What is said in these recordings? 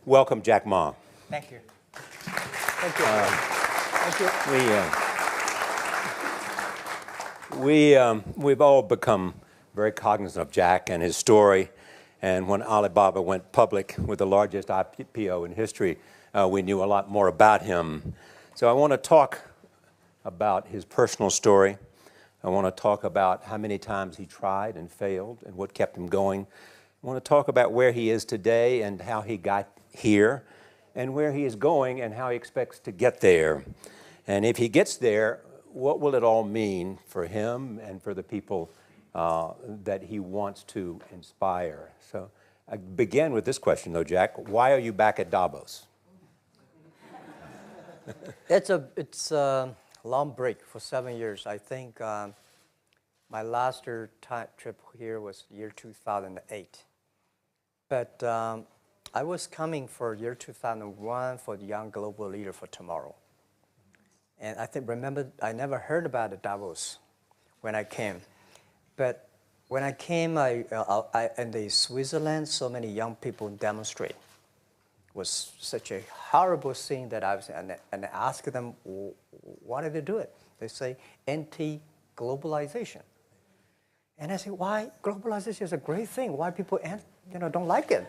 Welcome, Jack Ma. Thank you. Thank you. Thank you. We've all become very cognizant of Jack and his story. And when Alibaba went public with the largest IPO in history, we knew a lot more about him. So I want to talk about his personal story. I want to talk about how many times he tried and failed and what kept him going. I want to talk about where he is today and how he got here, and where he is going and how he expects to get there. And if he gets there, what will it all mean for him and for the people that he wants to inspire? So I begin with this question, though, Jack. Why are you back at Davos? It's a long break for 7 years. I think my last trip here was year 2008. But I was coming for year 2001 for the Young Global Leader for Tomorrow. And remember, I never heard about the Davos when I came. But when I came, in the Switzerland, so many young people demonstrate. It was such a horrible thing that I asked them, why did they do it? They say, anti-globalization. And I say, why? Globalization is a great thing. Why people don't like it?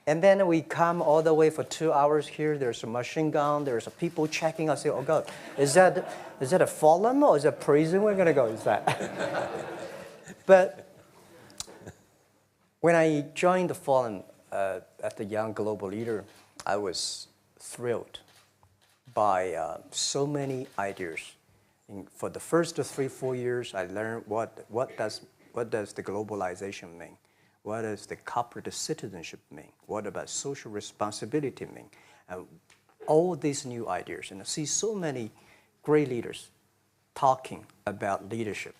And then we come all the way for 2 hours here. There's a machine gun. There's people checking. I say, oh, God, is that a forum or is that prison we're going to go? Is that? But when I joined the forum at the Young Global Leader, I was thrilled by so many ideas. For the first 3-4 years, I learned what does the globalization mean? What does the corporate citizenship mean? What about social responsibility mean? All these new ideas, and I see so many great leaders talking about leadership,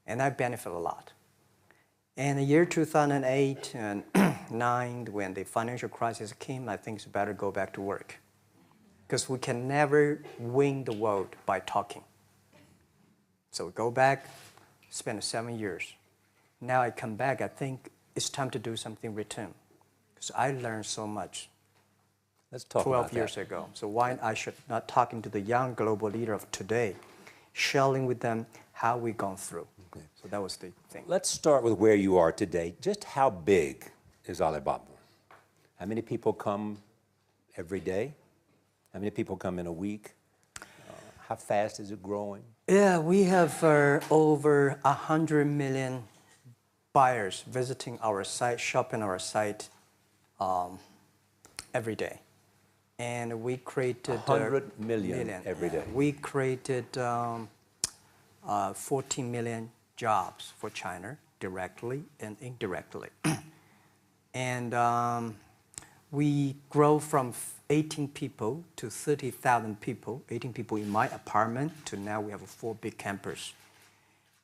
and I benefit a lot. In the year 2008 and 2009, when the financial crisis came, I think it's better to go back to work, because we can never win the world by talking. So go back, spend 7 years. Now I come back, I think it's time to do something return. Because I learned so much. Let's talk 12 years ago. So why I should not talking to the young global leader of today, sharing with them how we've gone through. Okay. So that was the thing. Let's start with where you are today. Just how big is Alibaba? How many people come every day? How many people come in a week? How fast is it growing? Yeah, we have over 100 million buyers visiting our site, shopping our site every day. And we created 100 million every day. We created 14 million jobs for China, directly and indirectly. And we grow from 18 people to 30,000 people, 18 people in my apartment, to now we have 4 big campus.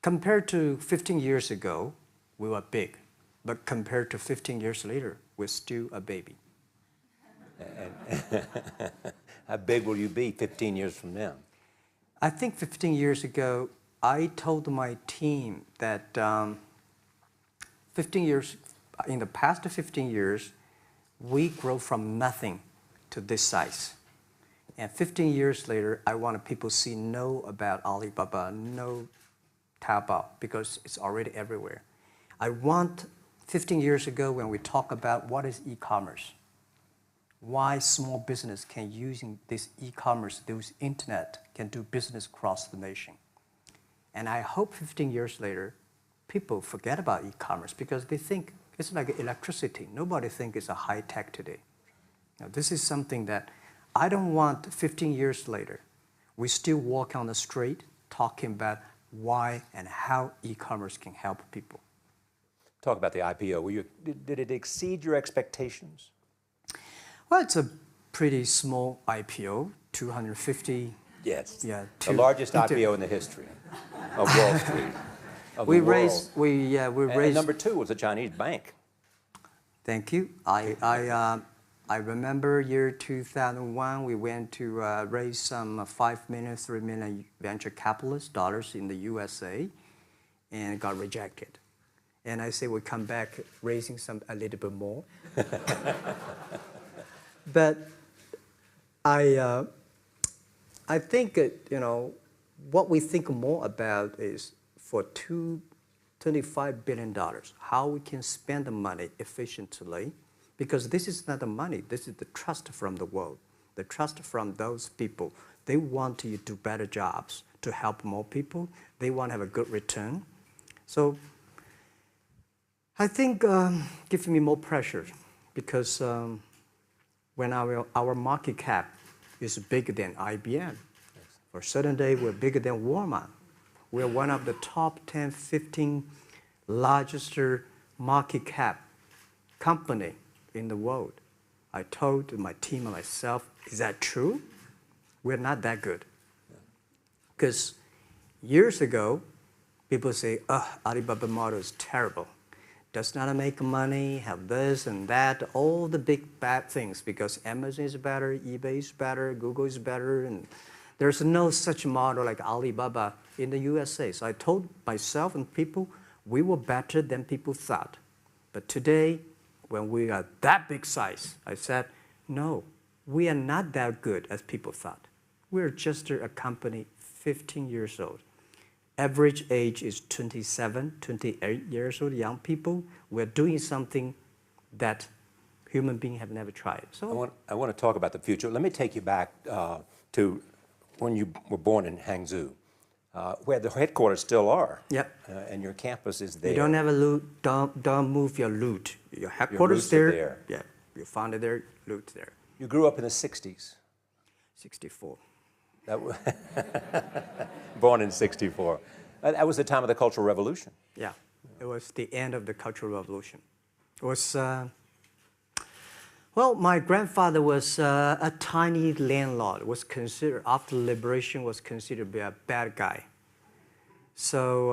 Compared to 15 years ago, we were big, but compared to 15 years later, we're still a baby. How big will you be 15 years from now? I think 15 years ago, I told my team that in the past 15 years, we grow from nothing to this size. And 15 years later, I want people to know about Alibaba, know Taobao, because it's already everywhere. I want 15 years ago when we talk about what is e-commerce, why small business can using this e-commerce, this internet, can do business across the nation. And I hope 15 years later, people forget about e-commerce because they think it's like electricity. Nobody thinks it's a high tech today. Now, this is something that I don't want 15 years later, we still walk on the street talking about why and how e-commerce can help people. Talk about the IPO. Did it exceed your expectations? Well, it's a pretty small IPO, 250. Yes, yeah, the largest IPO in the history of Wall Street. We raised. And number 2 was a Chinese bank. Thank you. I remember year 2001. We went to raise some 5 million, 3 million venture capitalist dollars in the USA, and got rejected. And I say we come back raising a little bit more. But I think, what we think more about is for $25 billion, how we can spend the money efficiently, because this is not the money, this is the trust from the world, the trust from those people. They want to do better jobs to help more people. They want to have a good return. So I think gives me more pressure, because when our market cap is bigger than IBM, for a certain day we're bigger than Walmart. We're one of the top 10, 15 largest market cap company in the world. I told my team and myself, is that true? We're not that good. Because years ago, people say, Alibaba model is terrible. Does not make money, have this and that, all the big bad things, because Amazon is better, eBay is better, Google is better, and there's no such model like Alibaba in the USA. So I told myself and people, we were better than people thought. But today, when we are that big size, I said, no, we are not that good as people thought. We're just a company 15 years old. Average age is 27, 28 years old, young people. We're doing something that human beings have never tried. So I want to talk about the future. Let me take you back to when you were born in Hangzhou, where the headquarters still are. Yep. And your campus is there. You don't have a loot, don't move your loot. Your headquarters there. Yeah, you found it there, loot there. You grew up in the 60s. 64. Born in 64. That was the time of the Cultural Revolution. Yeah, it was the end of the Cultural Revolution. It was, well, my grandfather was a tiny landlord, was considered, after liberation, was considered to be a bad guy. So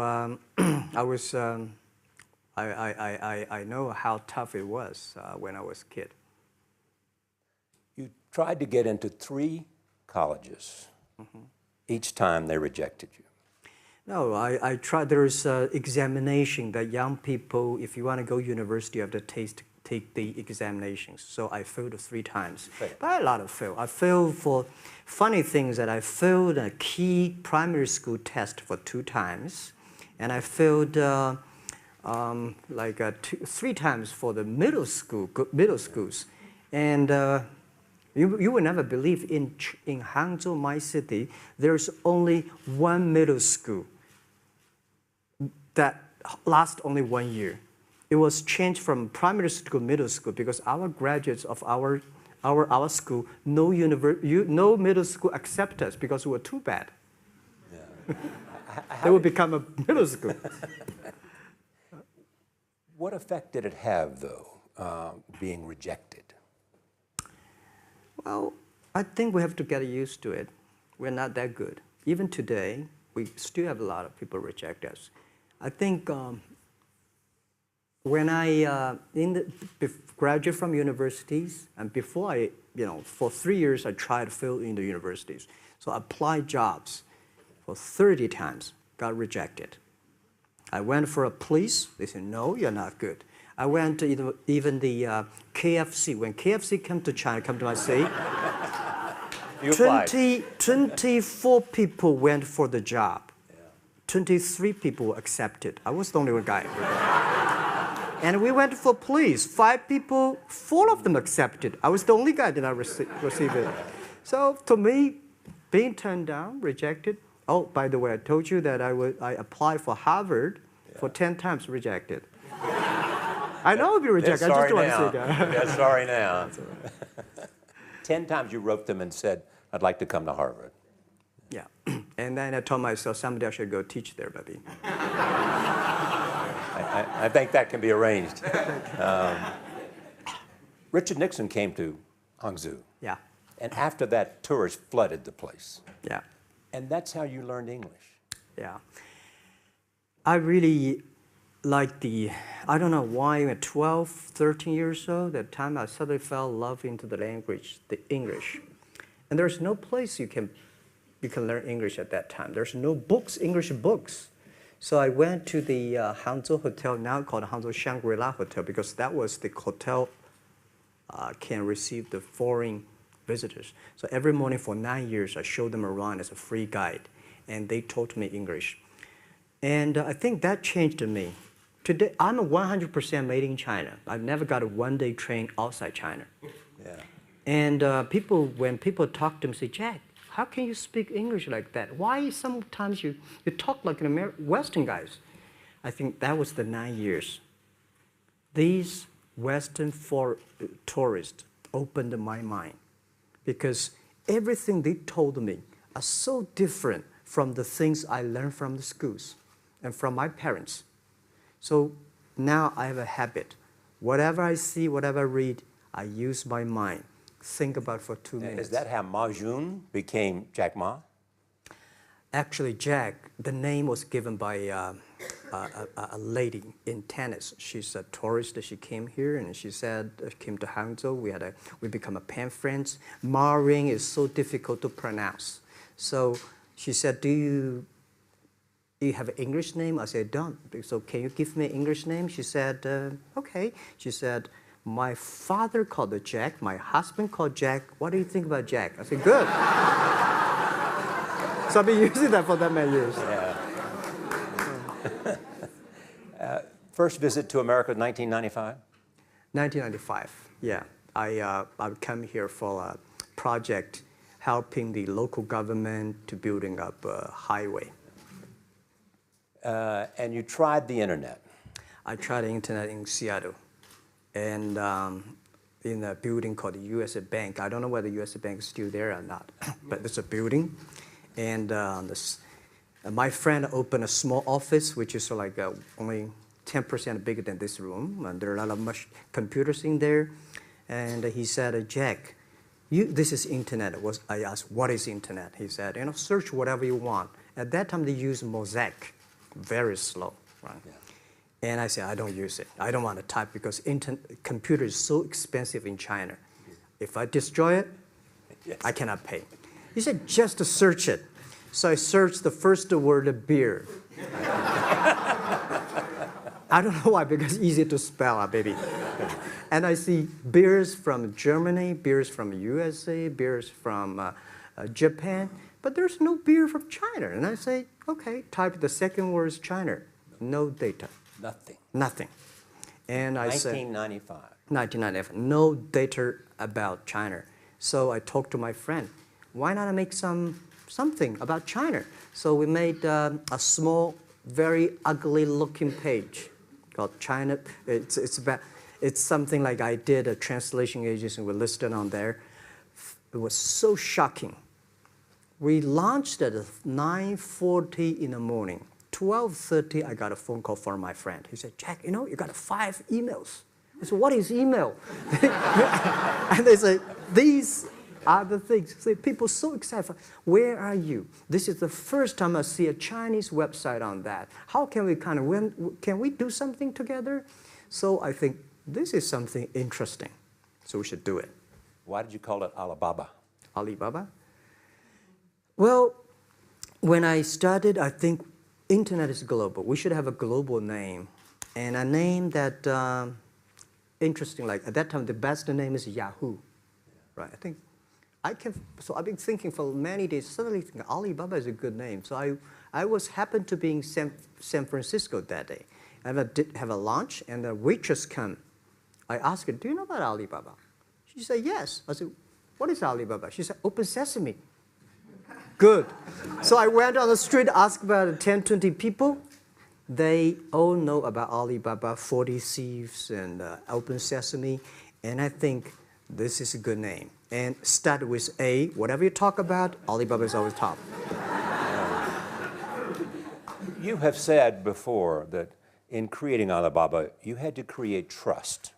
I know how tough it was when I was a kid. You tried to get into 3 colleges. Mm-hmm. Each time they rejected you. No, I tried. There's an examination that young people, if you want to go to university, you have to take the examinations. So I failed 3 times. Okay. But a lot of fail. I failed for funny things that I failed a key primary school test for 2 times. And I failed 3 times for the middle schools. And you will never believe in Hangzhou, my city, there's only 1 middle school that lasts only 1 year. It was changed from primary school to middle school because our graduates of our school, no middle school accept us because we were too bad. Yeah. They would become a middle school. What effect did it have, though, being rejected? Well, I think we have to get used to it. We're not that good. Even today, we still have a lot of people reject us. I think when I graduated from universities, and before for 3 years, I tried to fill in the universities. So I applied jobs for 30 times, got rejected. I went for a police. They said, no, you're not good. I went to even the KFC. When KFC came to China, come to my city, 24 people went for the job. Yeah. 23 people were accepted. I was the only one guy. And we went for police. 5 people, 4 of them accepted. I was the only guy that I received it. So to me, being turned down, rejected. Oh, by the way, I told you that I applied for Harvard for 10 times, rejected. I know I'll be rejected. I just don't want to say that. Yeah, sorry now. 10 times you wrote them and said, I'd like to come to Harvard. Yeah. And then I told myself, someday I should go teach there, baby. I think that can be arranged. Richard Nixon came to Hangzhou. Yeah. And after that, tourists flooded the place. Yeah. And that's how you learned English. Yeah. I really like I don't know why, at 12, 13 years old, that time I suddenly fell in love into the language, the English. And there's no place you can learn English at that time. There's no books, English books. So I went to the Hangzhou Hotel, now called Hangzhou Shangri-La Hotel, because that was the hotel can receive the foreign visitors. So every morning for 9 years, I showed them around as a free guide, and they taught me English. And I think that changed me. Today, I'm 100% made in China. I've never got a one-day train outside China. Yeah. And when people talk to me, say, Jack, how can you speak English like that? Why sometimes you talk like an Western guys? I think that was the 9 years. These Western tourists opened my mind because everything they told me are so different from the things I learned from the schools and from my parents. So now I have a habit. Whatever I see, whatever I read, I use my mind. Think about for 2 minutes. Is that how Ma Jun became Jack Ma? Actually, Jack, the name was given by a lady in tennis. She's a tourist. She came here and she said, came to Hangzhou. We become a pen friends. Ma Ring is so difficult to pronounce. So she said, do you have an English name? I said, don't. So can you give me an English name? She said, okay. She said, my father called it Jack. My husband called Jack. What do you think about Jack? I said, good. So I've been using that for that many years. Yeah. First visit to America, 1995? 1995, yeah. I came here for a project helping the local government to building up a highway. And you tried the internet? I tried the internet in Seattle. And in a building called the U.S. Bank. I don't know whether the U.S. Bank is still there or not, but it's a building. And my friend opened a small office, which is like only 10% bigger than this room. And there are a lot of computers in there. And he said, Jack, this is internet. I asked, what is internet? He said, search whatever you want. At that time, they used Mosaic, very slow, right? Yeah. And I said, I don't use it. I don't want to type because computer is so expensive in China. If I destroy it, yes, I cannot pay. He said, just to search it. So I searched the first word, beer. I don't know why, because it's easy to spell, baby. And I see beers from Germany, beers from USA, beers from Japan, but there's no beer from China. And I say, okay, type the second word is China. No data. Nothing. Nothing. And I said, 1995. 1995. No data about China. So I talked to my friend. Why not make something about China? So we made a small, very ugly-looking page called China. It's something like I did a translation agency. We listed on there. It was so shocking. We launched at 9:40 in the morning. 12:30, I got a phone call from my friend. He said, Jack, you got 5 emails. I said, what is email? And they say, these are the things. So people so excited. Where are you? This is the first time I see a Chinese website on that. How can we can we do something together? So I think this is something interesting. So we should do it. Why did you call it Alibaba? Alibaba? Well, when I started, I think internet is global. We should have a global name. And a name that, interesting, like at that time, the best name is Yahoo. Right? So I've been thinking for many days, suddenly thinking Alibaba is a good name. So I happened to be in San Francisco that day. I did have a lunch, and the waitress came. I asked her, do you know about Alibaba? She said, yes. I said, what is Alibaba? She said, Open Sesame. Good. So I went on the street, asked about 10, 20 people. They all know about Alibaba, 40 Thieves, and Open Sesame. And I think this is a good name. And start with A. Whatever you talk about, Alibaba is always top. You have said before that in creating Alibaba, you had to create trust.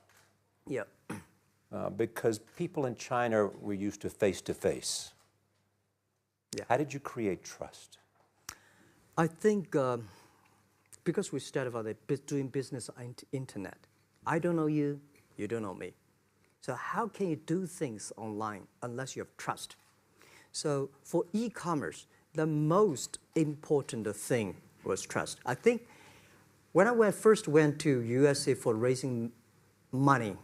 Yeah. Because people in China were used to face-to-face. Yeah. How did you create trust? I think because we started about doing business on the internet. I don't know you, you don't know me. So how can you do things online unless you have trust? So for e-commerce, the most important thing was trust. I think when I first went to USA for raising money,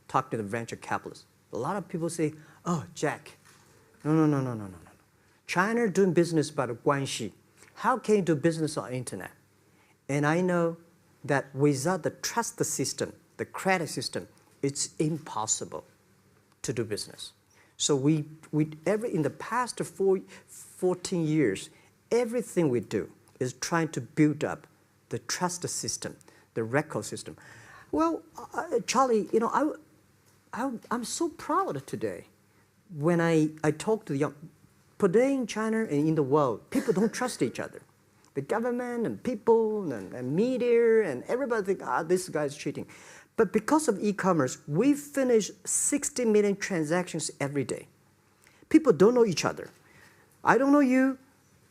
talk to the venture capitalists, a lot of people say, oh, Jack, no. China doing business by the guanxi. How can you do business on the internet? And I know that without the trust system, the credit system, it's impossible to do business. So in the past 14 years, everything we do is trying to build up the trust system, the record system. Well, Charlie, you know, I'm so proud today when I talk to the young. Today in China and in the world, people don't trust each other. The government and people and media and everybody think, this guy's cheating. But because of e-commerce, we finish 60 million transactions every day. People don't know each other. I don't know you,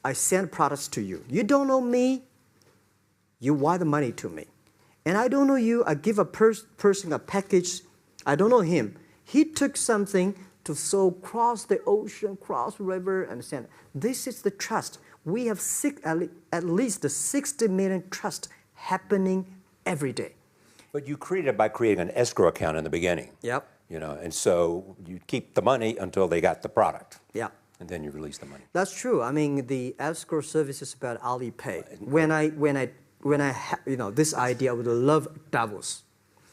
I send products to you. You don't know me, you wire the money to me. And I don't know you, I give a person a package, I don't know him. He took something to cross the ocean, cross the river, and send. This is the trust. We have at least 60 million trust happening every day. But you created it by creating an escrow account in the beginning. Yep. You know, and so you keep the money until they got the product. Yeah. And then you release the money. That's true. I mean, the escrow service is about Alipay. This idea, I would love Davos,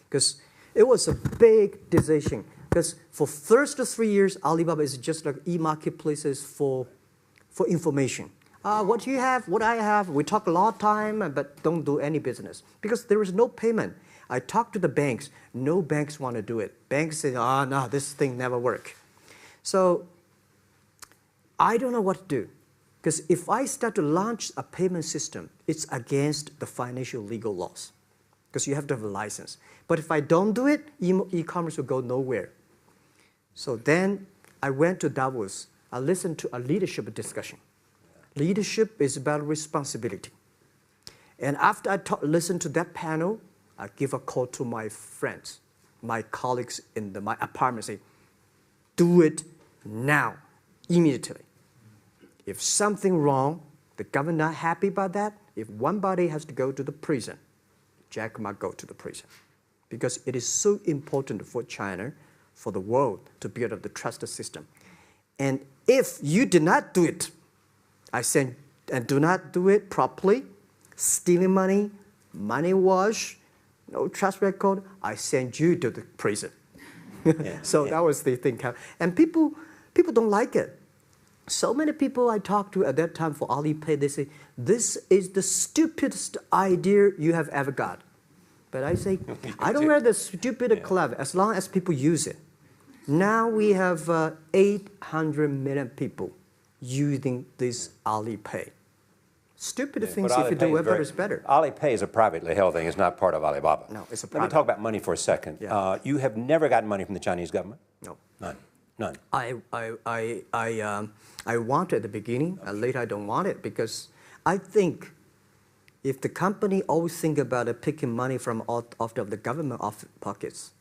because it was a big decision. Because for first 3 years, Alibaba is just like e-marketplaces for information. What you have, what I have, we talk a lot of time, but don't do any business. Because there is no payment. I talk to the banks. No banks want to do it. Banks say, no, this thing never work. So I don't know what to do. Because if I start to launch a payment system, it's against the financial legal laws. Because you have to have a license. But if I don't do it, e-commerce will go nowhere. So then I went to Davos. I listened to a leadership discussion. Leadership is about responsibility. And after I listened to that panel, I give a call to my friends, my colleagues in my apartment, say, do it now, immediately. If something wrong, the government not happy about that, if one body has to go to the prison, Jack might go to the prison. Because it is so important for China, for the world, to build up the trust system. And if you do not do it, I said, and do not do it properly, stealing money, money wash, no trust record, I send you to the prison. So that was the thing. And people don't like it. So many people I talked to at that time for Alipay, they say, this is the stupidest idea you have ever got. But I say, I don't wear the stupid clever as long as people use it. Now we have 800 million people using this Alipay. Stupid things if you do it better is better. Alipay is a privately held thing. It's not part of Alibaba. No, it's a private. Let me talk about money for a second. Yeah. You have never gotten money from the Chinese government? No. None. I want it at the beginning, and later I don't want it, because I think if the company always think about picking money from out of the government pockets,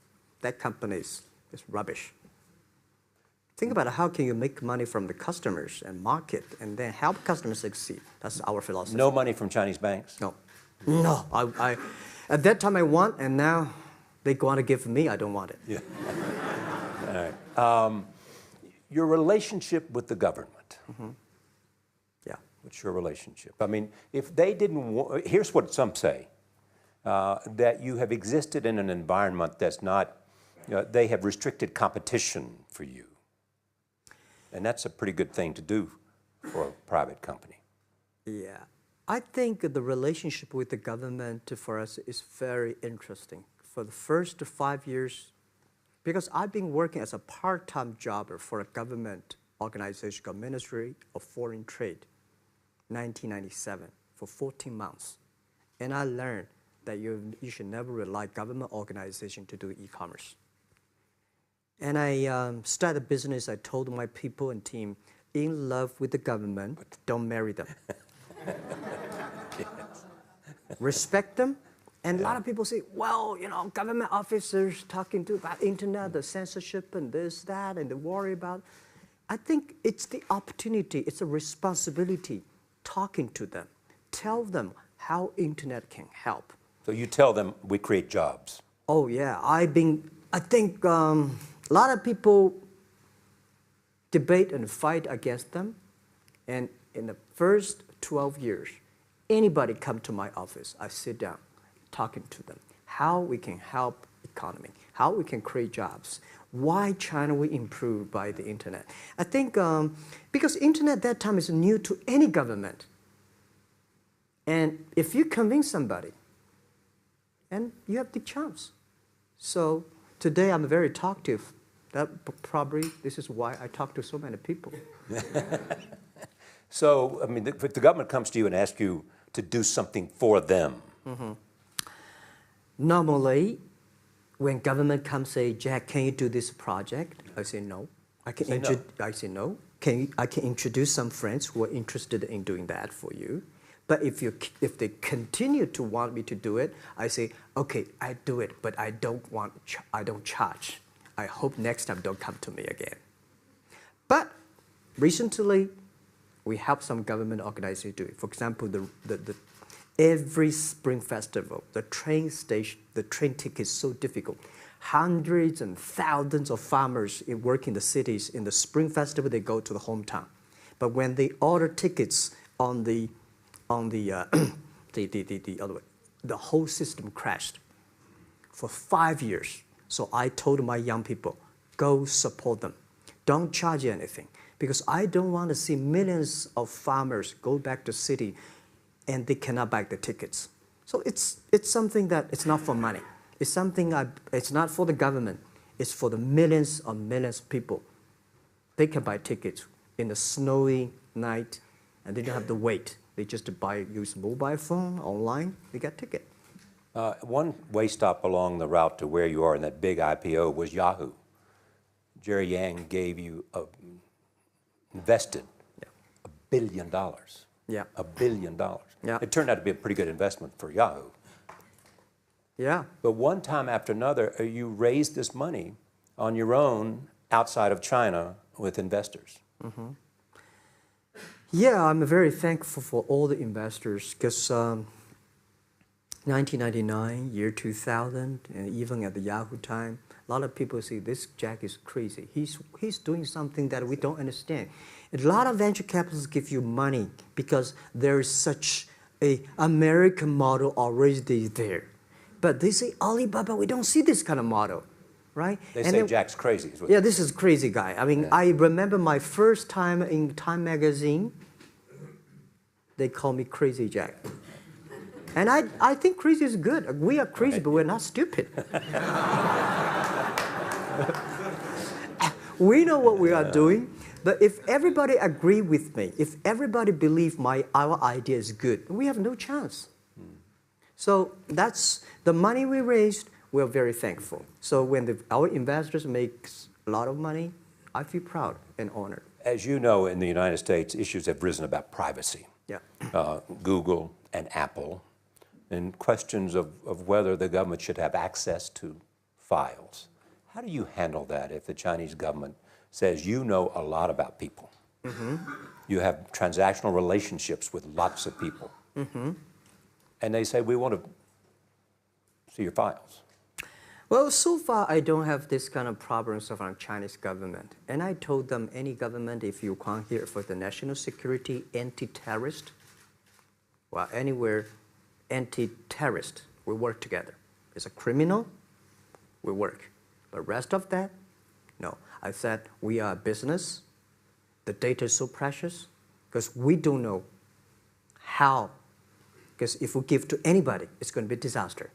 that company is rubbish. Think about how can you make money from the customers and market and then help customers succeed. That's our philosophy. No money from Chinese banks? No. I at that time I want, and now they want to give me, I don't want it. Yeah. All right. Your relationship with the government. Mm-hmm. Yeah. What's your relationship? I mean, if they didn't here's what some say, that you have existed in an environment that's not, they have restricted competition for you. And that's a pretty good thing to do for a private company. Yeah. I think the relationship with the government for us is very interesting. For the first 5 years, because I've been working as a part-time jobber for a government organization called Ministry of Foreign Trade, 1997, for 14 months. And I learned that you should never rely on government organization to do e-commerce. And I started a business. I told my people and team, in love with the government, don't marry them. Yes. Respect them. And a lot of people say, well, government officers talking about internet, the censorship and this, that, and they worry about. I think it's the opportunity, it's a responsibility talking to them, tell them how internet can help. So you tell them we create jobs. Oh yeah, I think a lot of people debate and fight against them. And in the first 12 years, anybody come to my office, I sit down talking to them, how we can help economy, how we can create jobs, why China will improve by the internet. I think because internet at that time is new to any government. And if you convince somebody, and you have the chance. So today I'm very talkative. That probably this is why I talk to so many people. So, I mean, if the government comes to you and asks you to do something for them. Normally, when government comes say, Jack, can you do this project? I say no. I say no. I can introduce some friends who are interested in doing that for you. But if they continue to want me to do it, I say, okay, I do it, but I don't charge. I hope next time don't come to me again. But recently, we help some government organizations do it. For example, every Spring Festival, the train ticket is so difficult. Hundreds and thousands of farmers work in the cities. In the Spring Festival, they go to the hometown. But when they order tickets on the other way, the whole system crashed for 5 years. So I told my young people, go support them. Don't charge anything. Because I don't want to see millions of farmers go back to city and they cannot buy the tickets. So it's something that it's not for money. It's something it's not for the government. It's for the millions of people. They can buy tickets in a snowy night and they don't have to wait. They just use mobile phone, online, they get ticket. One way stop along the route to where you are in that big IPO was Yahoo. Jerry Yang gave you invested $1 billion. Yeah. $1 billion. Yeah. It turned out to be a pretty good investment for Yahoo. Yeah. But one time after another, you raised this money on your own outside of China with investors. Yeah, I'm very thankful for all the investors because 1999, year 2000, and even at the Yahoo time, a lot of people say this Jack is crazy. He's doing something that we don't understand. A lot of venture capitalists give you money because there is such an American model already there. But they say, Alibaba, we don't see this kind of model, right? They say Jack's crazy. Yeah, this is crazy guy. I mean, I remember my first time in Time magazine, they call me Crazy Jack. And I think crazy is good. We are crazy, but we're not stupid. We know what we are doing, but if everybody agree with me, if everybody believe our idea is good, we have no chance. So that's the money we raised. We're very thankful. So when our investors make a lot of money, I feel proud and honored. As you know, in the United States, issues have risen about privacy. Yeah. Google and Apple, and questions of whether the government should have access to files. How do you handle that if the Chinese government says you know a lot about people? You have transactional relationships with lots of people. And they say, we want to see your files. Well, so far, I don't have this kind of problems from Chinese government. And I told them, any government, if you come here for the national security, anti-terrorist, well, anywhere, anti-terrorist, we work together. It's a criminal, we work. But rest of that, no. I said, we are a business. The data is so precious because we don't know how. Because if we give to anybody, it's going to be a disaster.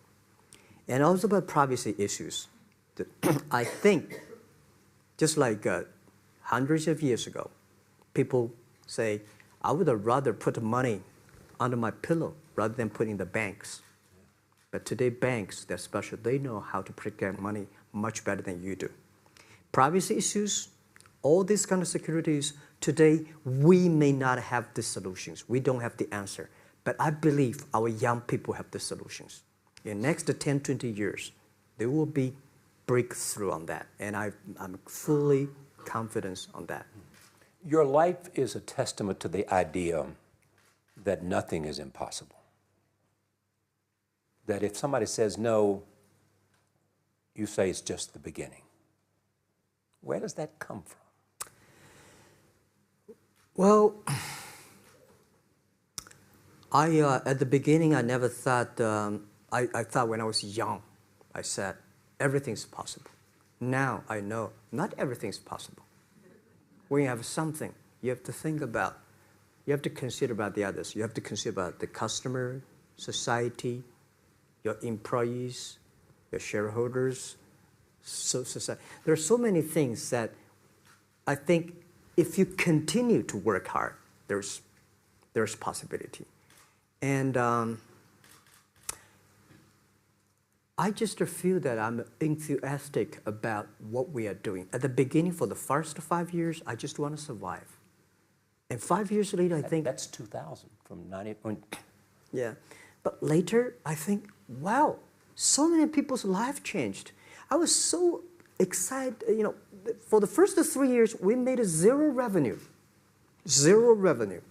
And also about privacy issues. I think, just like hundreds of years ago, people say, I would rather put money under my pillow rather than put in the banks. But today, banks, they're special. They know how to protect money much better than you do. Privacy issues, all these kind of securities, today, we may not have the solutions. We don't have the answer. But I believe our young people have the solutions. In the next 10, 20 years, there will be breakthrough on that. And I'm fully confident on that. Your life is a testament to the idea that nothing is impossible. That if somebody says no, you say it's just the beginning. Where does that come from? Well, at the beginning, I never thought, I thought when I was young, I said, everything's possible. Now I know not everything's possible. When you have something, you have to think about, you have to consider about the others. You have to consider about the customer, society, your employees, your shareholders, society. There are so many things that I think if you continue to work hard, there's possibility. And I just feel that I'm enthusiastic about what we are doing. At the beginning, for the first 5 years, I just want to survive. And 5 years later, I think... That's 2000, from 90... Yeah. But later, I think, wow, so many people's life changed. I was so excited, you know, for the first 3 years, we made zero revenue. Zero revenue.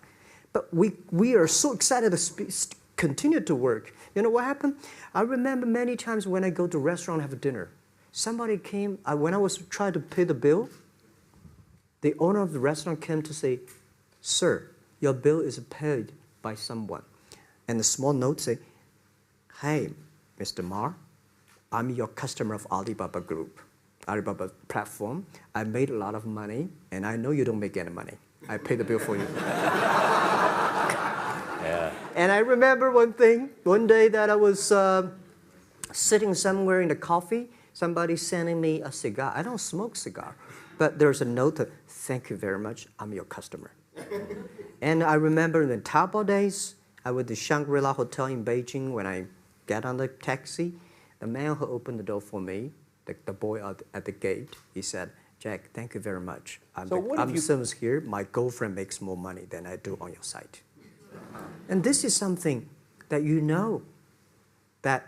But we are so excited to continue to work. You know what happened? I remember many times when I go to a restaurant and have dinner, somebody came, when I was trying to pay the bill, the owner of the restaurant came to say, "Sir, your bill is paid by someone." And the small note say, "Hey, Mr. Ma, I'm your customer of Alibaba Group, Alibaba platform. I made a lot of money, and I know you don't make any money. I pay the bill for you." Yeah. And I remember one day that I was sitting somewhere in the coffee, somebody sending me a cigar. I don't smoke cigar, but there's a note that, "Thank you very much, I'm your customer." And I remember in the Taobao days, I was at the Shangri-La Hotel in Beijing. When I get on the taxi, the man who opened the door for me, the boy at the gate, he said, "Jack, thank you very much. I'm service here. My girlfriend makes more money than I do on your site." And this is something that you know that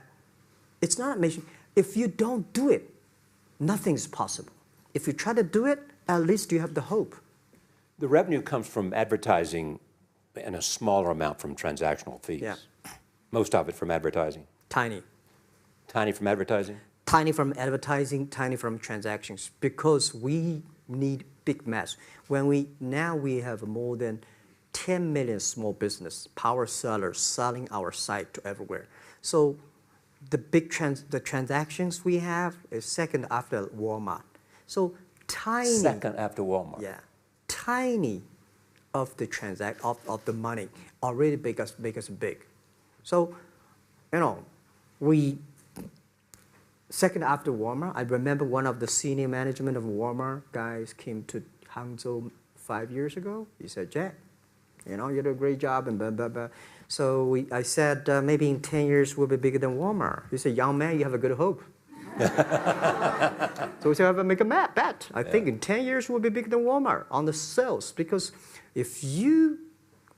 it's not amazing. If you don't do it, nothing's possible. If you try to do it, at least you have the hope. The revenue comes from advertising and a smaller amount from transactional fees. Yeah. Most of it from advertising. Tiny. Tiny from advertising? Tiny from advertising, tiny from transactions, because we need big mass. Now we have more than 10 million small business power sellers selling our site to everywhere. So the transactions we have is second after Walmart. So tiny. Second after Walmart. Yeah, tiny of the of the money already make us big. So, you know, second after Walmart, I remember one of the senior management of Walmart guys came to Hangzhou 5 years ago. He said, "Jack, you know, you did a great job," and blah, blah, blah. So I said, maybe in 10 years we'll be bigger than Walmart. He said, "Young man, you have a good hope." So we said, make a bet. I think in 10 years we'll be bigger than Walmart on the sales. Because if you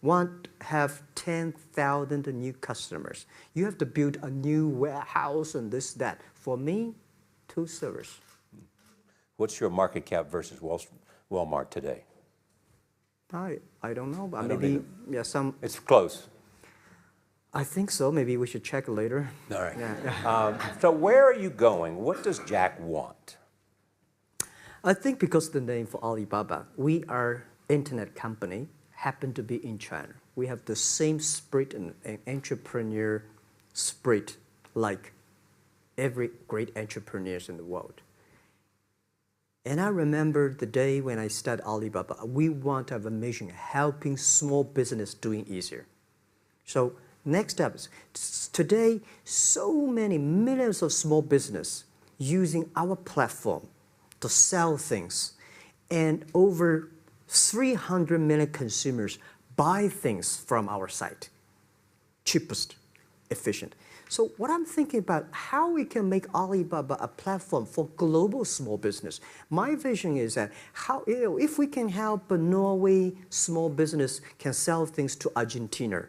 want to have 10,000 new customers, you have to build a new warehouse and this, that. For me, 2 servers. What's your market cap versus Walmart today? I don't know, but I don't maybe either. It's close. I think so. Maybe we should check later. All right. Yeah. So where are you going? What does Jack want? I think because the name for Alibaba, we are internet company, happen to be in China. We have the same spirit and entrepreneur spirit like every great entrepreneurs in the world. And I remember the day when I started Alibaba, we want to have a mission helping small business doing easier. So next step is, today, so many millions of small business using our platform to sell things, and over 300 million consumers buy things from our site. Cheapest, efficient. So what I'm thinking about, how we can make Alibaba a platform for global small business. My vision is that if we can help a Norway small business can sell things to Argentina,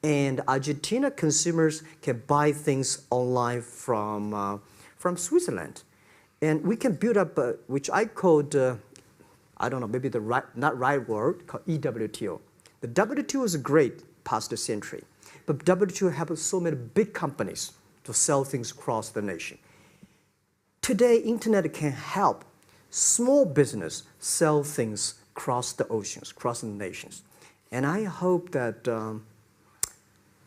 and Argentina consumers can buy things online from Switzerland. And we can build up, which I called, I don't know, maybe not right word, called EWTO. The WTO is great, past century. But WTO helped so many big companies to sell things across the nation. Today, internet can help small business sell things across the oceans, across the nations. And I hope that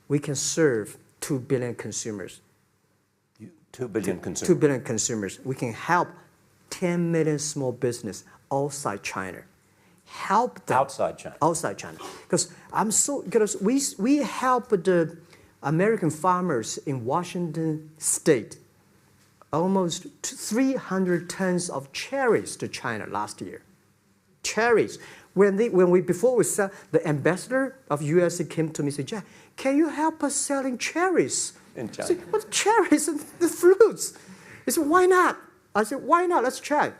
we can serve 2 billion consumers. 2 billion consumers. 2 billion consumers. We can help 10 million small business outside China. Help them. Outside China. Outside China. Because we help the American farmers in Washington State almost 300 tons of cherries to China last year. Cherries. Before we sell, the ambassador of USA came to me and said, Jack, can you help us selling cherries? In China. I said, what cherries and the fruits? He said, why not? I said, why not? Let's try.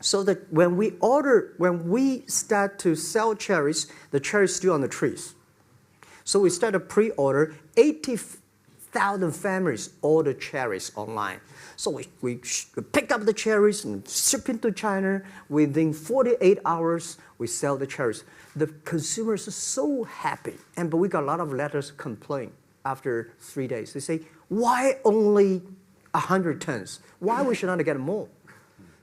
So that when we start to sell cherries, the cherries still on the trees. So we start a pre-order, 80,000 families order cherries online. So we pick up the cherries and ship into China. Within 48 hours, we sell the cherries. The consumers are so happy. But we got a lot of letters complain after 3 days. They say, why only 100 tons? Why we should not get more?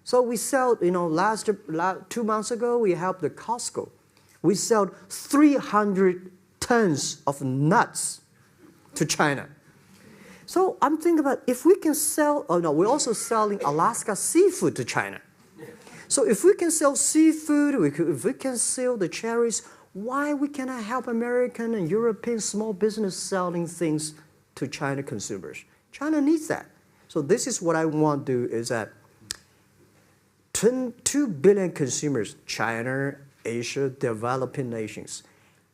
So we sell, 2 months ago, we helped the Costco. We sold 300 tons of nuts to China. So I'm thinking about if we can sell, we're also selling Alaska seafood to China. So if we can sell seafood, if we can sell the cherries, why we cannot help American and European small business selling things to China consumers? China needs that. So this is what I want to do is that 2 billion consumers, China, Asia, developing nations,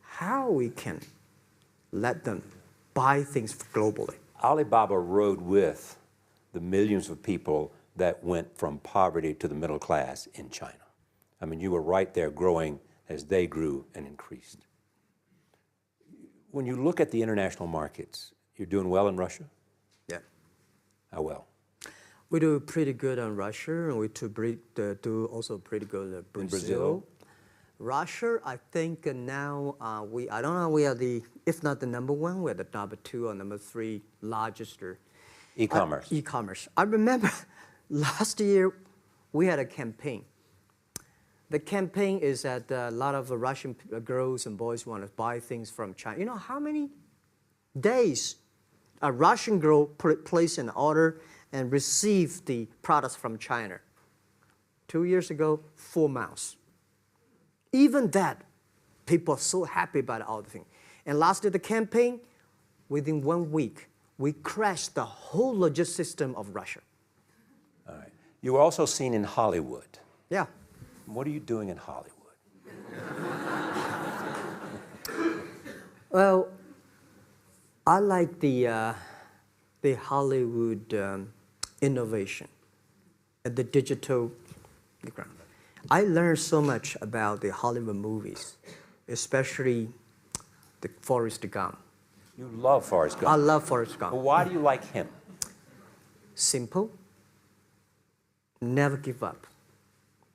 how we can let them buy things globally. Alibaba rode with the millions of people that went from poverty to the middle class in China. I mean, you were right there growing as they grew and increased. When you look at the international markets, you're doing well in Russia? Yeah. How well? We do pretty good in Russia, and we do also pretty good in Brazil. In Brazil? Russia, I think now I don't know, we are if not the number 1, we're the number 2 or number 3 largest. E-commerce. E-commerce. I remember last year we had a campaign. The campaign is that a lot of Russian girls and boys want to buy things from China. You know how many days a Russian girl placed an order and received the products from China? 2 years ago, 4 months. Even that, people are so happy about all the thing. And last year, the campaign, within 1 week, we crashed the whole logistics system of Russia. All right. You were also seen in Hollywood. Yeah. What are you doing in Hollywood? Well, I like the Hollywood innovation at the digital background. I learned so much about the Hollywood movies, especially the Forrest Gump. You love Forrest Gump. I love Forrest Gump. Well, why do you like him? Simple. Never give up.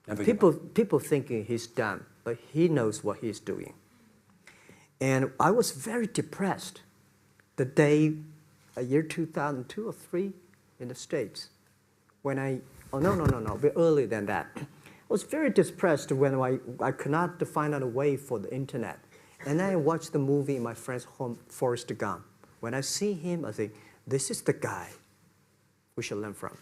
Never give up. People thinking he's done, but he knows what he's doing. And I was very depressed the day, year 2002 or 3 in the States, when a bit earlier than that. I was very depressed when I could not find out a way for the internet. And I watched the movie in my friend's home, Forrest Gump. When I see him, I think, this is the guy we should learn from.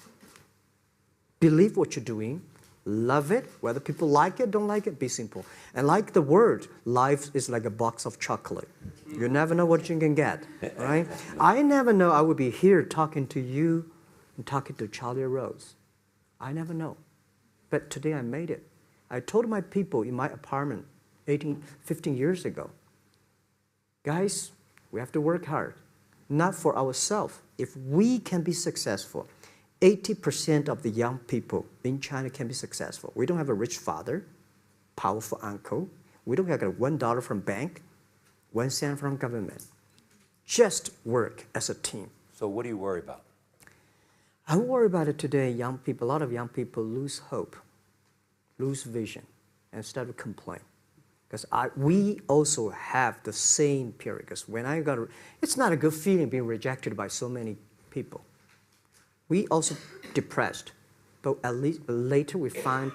Believe what you're doing, love it, whether people like it, don't like it, be simple. And like the word, life is like a box of chocolate. You never know what you can get, right? I never know I would be here talking to you and talking to Charlie Rose. I never know. But today I made it. I told my people in my apartment 15 years ago, guys, we have to work hard, not for ourselves. If we can be successful, 80% of the young people in China can be successful. We don't have a rich father, powerful uncle. We don't have $1 from bank, 1 cent from government. Just work as a team. So what do you worry about? I worry about it today. Young people, a lot of young people lose hope, lose vision, and start to complain. Because we also have the same period. Because when it's not a good feeling being rejected by so many people. We also depressed, but at least later we find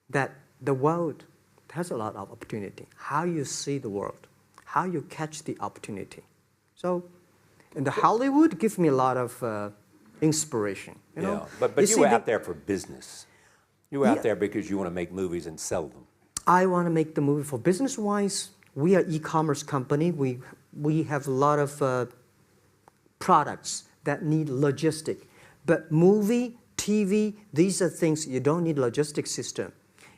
that the world has a lot of opportunity. How you see the world, how you catch the opportunity. So, in the Hollywood gives me a lot of inspiration. You know? But you were out there for business. You were out there because you want to make movies and sell them. I want to make the movie for business-wise. We are e-commerce company. We have a lot of products that need logistic. But movie, TV, these are things you don't need logistic system.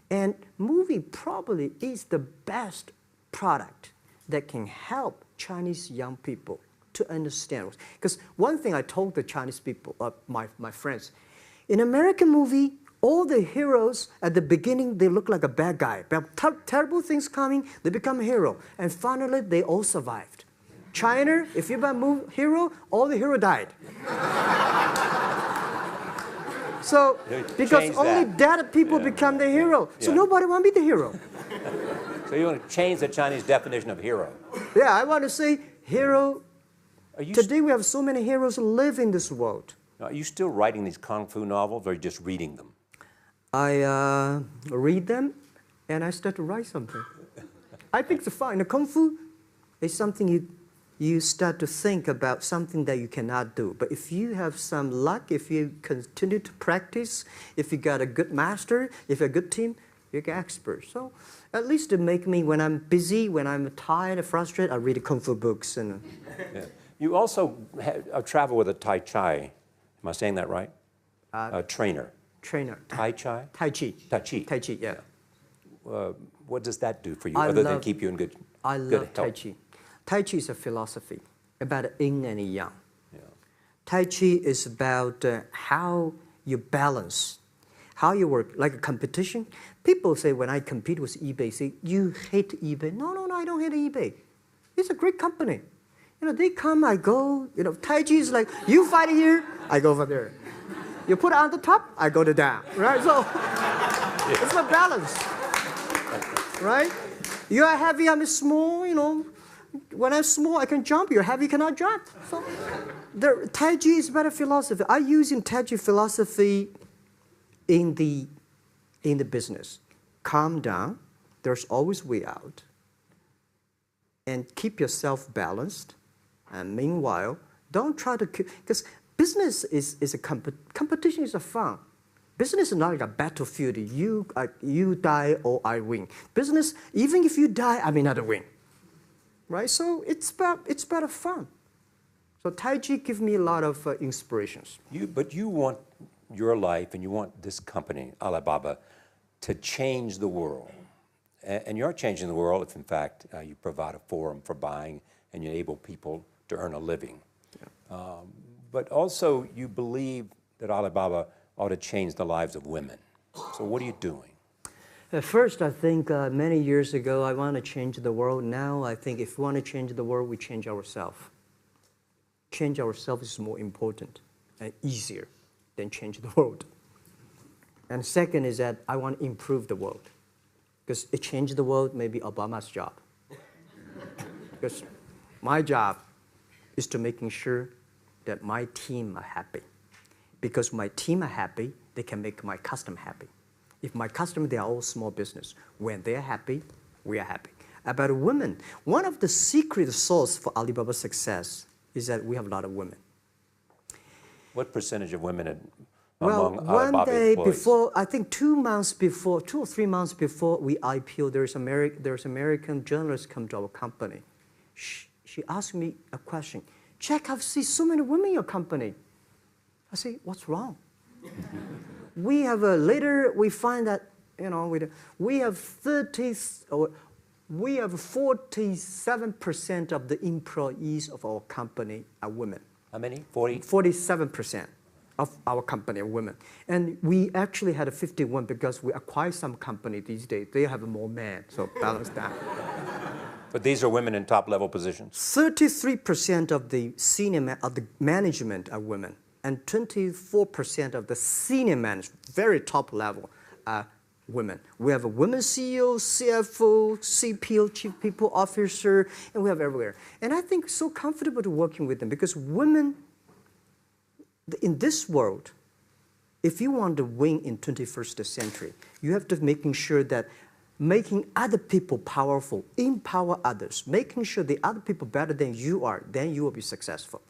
And movie probably is the best product that can help Chinese young people to understand. Because one thing I told the Chinese people, my friends, in American movie, all the heroes at the beginning, they look like a bad guy. Terrible things coming, they become a hero. And finally, they all survived. China, if you're a hero, all the hero died. So, because only dead people become the hero. So nobody want to be the hero. So you want to change the Chinese definition of hero? Yeah, I want to say hero. Today we have so many heroes who live in this world. Are you still writing these kung fu novels, or are you just reading them? I read them, and I start to write something. I think it's fun. The kung fu is something you start to think about something that you cannot do. But if you have some luck, if you continue to practice, if you got a good master, if you're a good team, you're an expert. So at least to make me, when I'm busy, when I'm tired or frustrated, I read kung fu books. And You also travel with a Tai Chi. Am I saying that right? A trainer. Tai Chi? Tai Chi. Tai Chi. Tai Chi, yeah. What does that do for you, other than keep you in good health? I love Tai Chi. Tai Chi is a philosophy about yin and yang. Yeah. Tai Chi is about how you balance, how you work, like a competition. People say when I compete with eBay, say, you hate eBay. No, I don't hate eBay. It's a great company. You know, they come, I go. You know, Tai Chi is like, you fight here, I go over there. You put it on the top, I go to down, right? So it's a balance, right? You are heavy, I'm small, you know. When I'm small, I can jump. You're heavy, you cannot jump. So the Tai Chi is better philosophy. I use in Tai Chi philosophy in the business. Calm down. There's always way out. And keep yourself balanced. And meanwhile, don't try to, because business is a competition is a fun. Business is not like a battlefield. You die or I win. Business, even if you die, I may not win. Right? So it's better fun. So Tai Chi gives me a lot of inspirations. But you want your life and you want this company, Alibaba, to change the world. And you're changing the world if, in fact, you provide a forum for buying and you enable people to earn a living. Yeah. But also, you believe that Alibaba ought to change the lives of women. So what are you doing? At first, I think many years ago, I want to change the world. Now, I think if we want to change the world, we change ourselves. Change ourselves is more important and easier than change the world. And second is that I want to improve the world. Because it changed the world may be Obama's job. Because my job is to making sure that my team are happy. Because my team are happy, they can make my customer happy. If my customer, they are all small business. When they're happy, we are happy. About women, one of the secret source for Alibaba's success is that we have a lot of women. What percentage of women among Alibaba employees? One day before, I think 2 or 3 months before we IPO, there's American journalist come to our company. She asked me a question. Jack, I've seen so many women in your company. I say, what's wrong? We have later we find that we have 47% of the employees of our company are women. How many? 40? 47% of our company are women. And we actually had a 51 because we acquired some company these days. They have more men, so balance that. But these are women in top-level positions? 33% of the management are women. And 24% of the senior management, very top level, are women. We have a women CEO, CFO, CPO, Chief People Officer, and we have everywhere. And I think so comfortable to working with them because women, in this world, if you want to win in 21st century, you have to making sure that making other people powerful, empower others, making sure the other people better than you are, then you will be successful.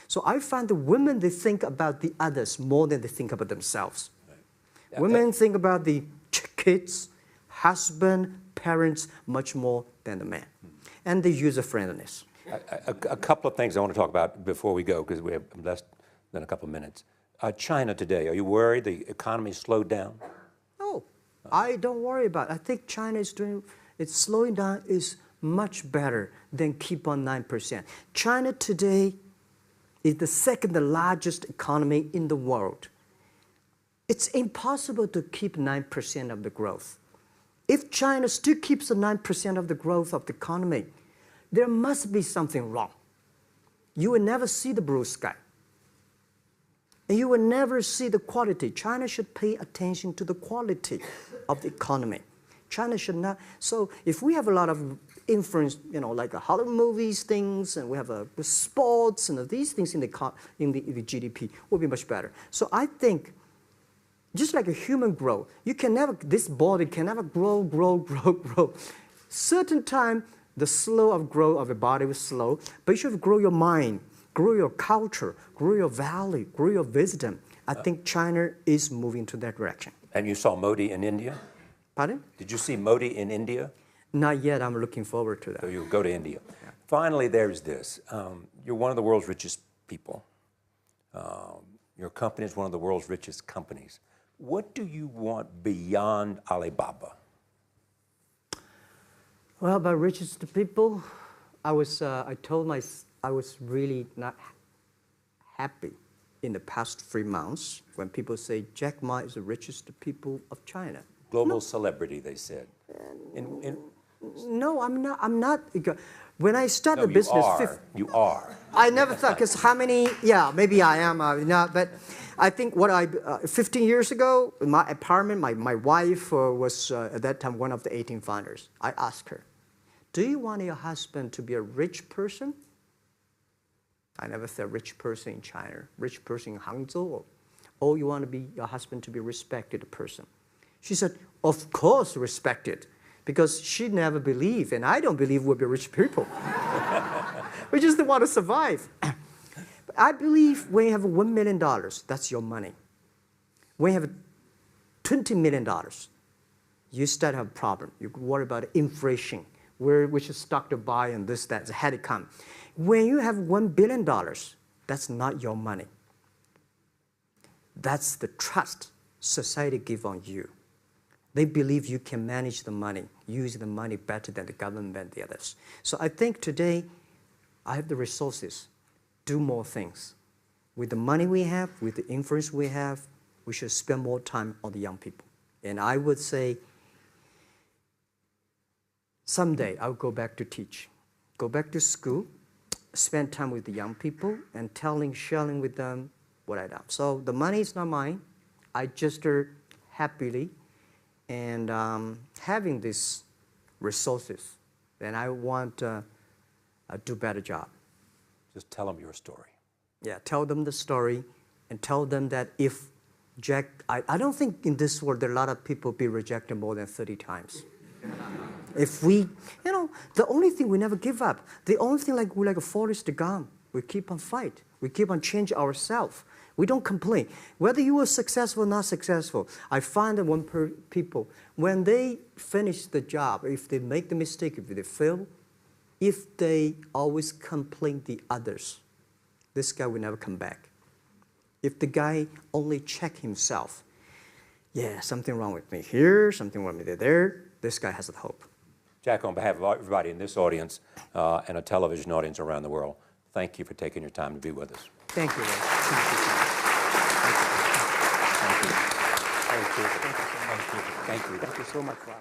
So I find the women, they think about the others more than they think about themselves. Right. Yeah, women think about the kids, husband, parents, much more than the man. And the user-friendliness. A couple of things I want to talk about before we go, because we have less than a couple of minutes. China today, are you worried the economy slowed down? No, I don't worry about it. I think China is doing, it's slowing down is much better than keep on 9%. China today is the second largest economy in the world. It's impossible to keep 9% of the growth. If China still keeps the 9% of the growth of the economy, there must be something wrong. You will never see the blue sky. And you will never see the quality. China should pay attention to the quality of the economy. China should not. So if we have a lot of influence, like Hollywood movies, things, and we have the sports and these things in the GDP, will be much better. So I think, just like a human growth, this body can never grow. Certain time, the slow of growth of the body was slow, but you should grow your mind, grow your culture, grow your value, grow your wisdom. I think China is moving to that direction. And you saw Modi in India? Pardon? Did you see Modi in India? Not yet. I'm looking forward to that. So you'll go to India. Yeah. Finally, there's this. You're one of the world's richest people. Your company is one of the world's richest companies. What do you want beyond Alibaba? Well, about richest people, I was really not happy in the past 3 months when people say Jack Ma is the richest people of China. Global celebrity, they said. No, I'm not. When I started business, you are. I never thought, because how many? Yeah, maybe I am. Not, but I think 15 years ago, in my apartment, my wife was at that time one of the 18 founders. I asked her, "Do you want your husband to be a rich person?" I never said rich person in China, rich person in Hangzhou, or you want your husband to be a respected person. She said, "Of course, respected." Because she never believed, and I don't believe we'll be rich people. We just want to survive. But I believe when you have $1 million, that's your money. When you have $20 million, you start to have a problem. You worry about inflation, which stock to buy and this, that, had to come. When you have $1 billion, that's not your money. That's the trust society gives on you. They believe you can manage the money, use the money better than the government and the others. So I think today, I have the resources, do more things. With the money we have, with the influence we have, we should spend more time on the young people. And I would say, someday I'll go back to teach. Go back to school, spend time with the young people, and sharing with them what I done. So the money is not mine. I just happily and having these resources, then I want to do a better job. Just tell them your story. Yeah, tell them the story and tell them that if Jack, I don't think in this world there are a lot of people be rejected more than 30 times. If we, the only thing we never give up, the only thing we're like a Forrest Gump, we keep on fight, we keep on changing ourselves. We don't complain. Whether you were successful or not successful, I find that people, when they finish the job, if they make the mistake, if they fail, if they always complain the others, this guy will never come back. If the guy only check himself, yeah, something wrong with me here, something wrong with me there, this guy has a hope. Jack, on behalf of everybody in this audience and a television audience around the world, thank you for taking your time to be with us. Thank you. Thank you so much, Rob.